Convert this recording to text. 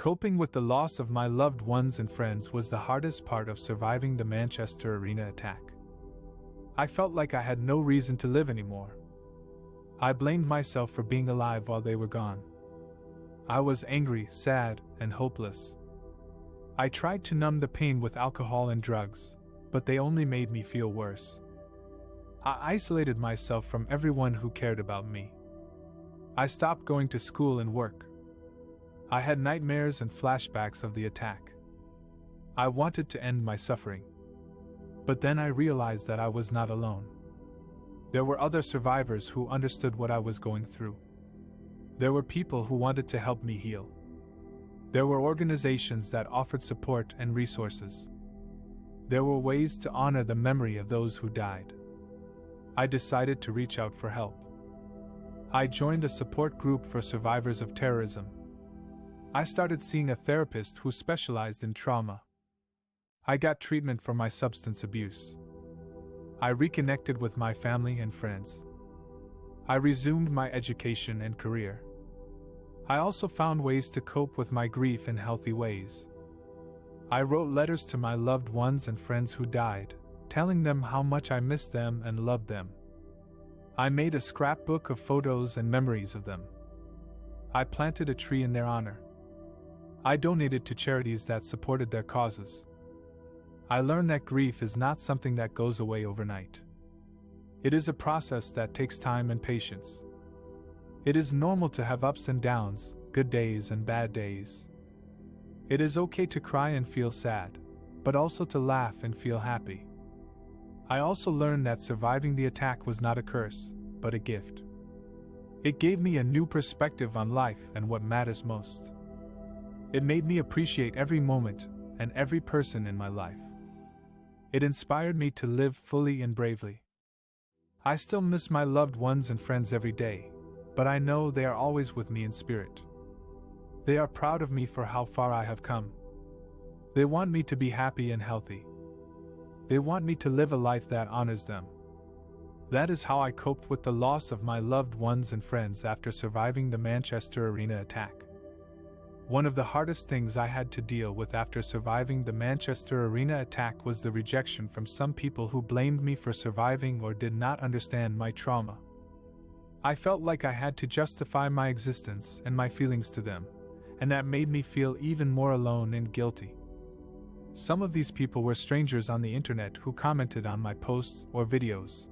Coping with the loss of my loved ones and friends was the hardest part of surviving the Manchester Arena attack. I felt like I had no reason to live anymore. I blamed myself for being alive while they were gone. I was angry, sad, and hopeless. I tried to numb the pain with alcohol and drugs, but they only made me feel worse. I isolated myself from everyone who cared about me. I stopped going to school and work. I had nightmares and flashbacks of the attack. I wanted to end my suffering. But then I realized that I was not alone. There were other survivors who understood what I was going through. There were people who wanted to help me heal. There were organizations that offered support and resources. There were ways to honor the memory of those who died. I decided to reach out for help. I joined a support group for survivors of terrorism. I started seeing a therapist who specialized in trauma. I got treatment for my substance abuse. I reconnected with my family and friends. I resumed my education and career. I also found ways to cope with my grief in healthy ways. I wrote letters to my loved ones and friends who died, telling them how much I missed them and loved them. I made a scrapbook of photos and memories of them. I planted a tree in their honor. I donated to charities that supported their causes. I learned that grief is not something that goes away overnight. It is a process that takes time and patience. It is normal to have ups and downs, good days and bad days. It is okay to cry and feel sad, but also to laugh and feel happy. I also learned that surviving the attack was not a curse, but a gift. It gave me a new perspective on life and what matters most. It made me appreciate every moment and every person in my life. It inspired me to live fully and bravely. I still miss my loved ones and friends every day, but I know they are always with me in spirit. They are proud of me for how far I have come. They want me to be happy and healthy. They want me to live a life that honors them. That is how I coped with the loss of my loved ones and friends after surviving the Manchester Arena attack. One of the hardest things I had to deal with after surviving the Manchester Arena attack was the rejection from some people who blamed me for surviving or did not understand my trauma. I felt like I had to justify my existence and my feelings to them, and that made me feel even more alone and guilty. Some of these people were strangers on the internet who commented on my posts or videos.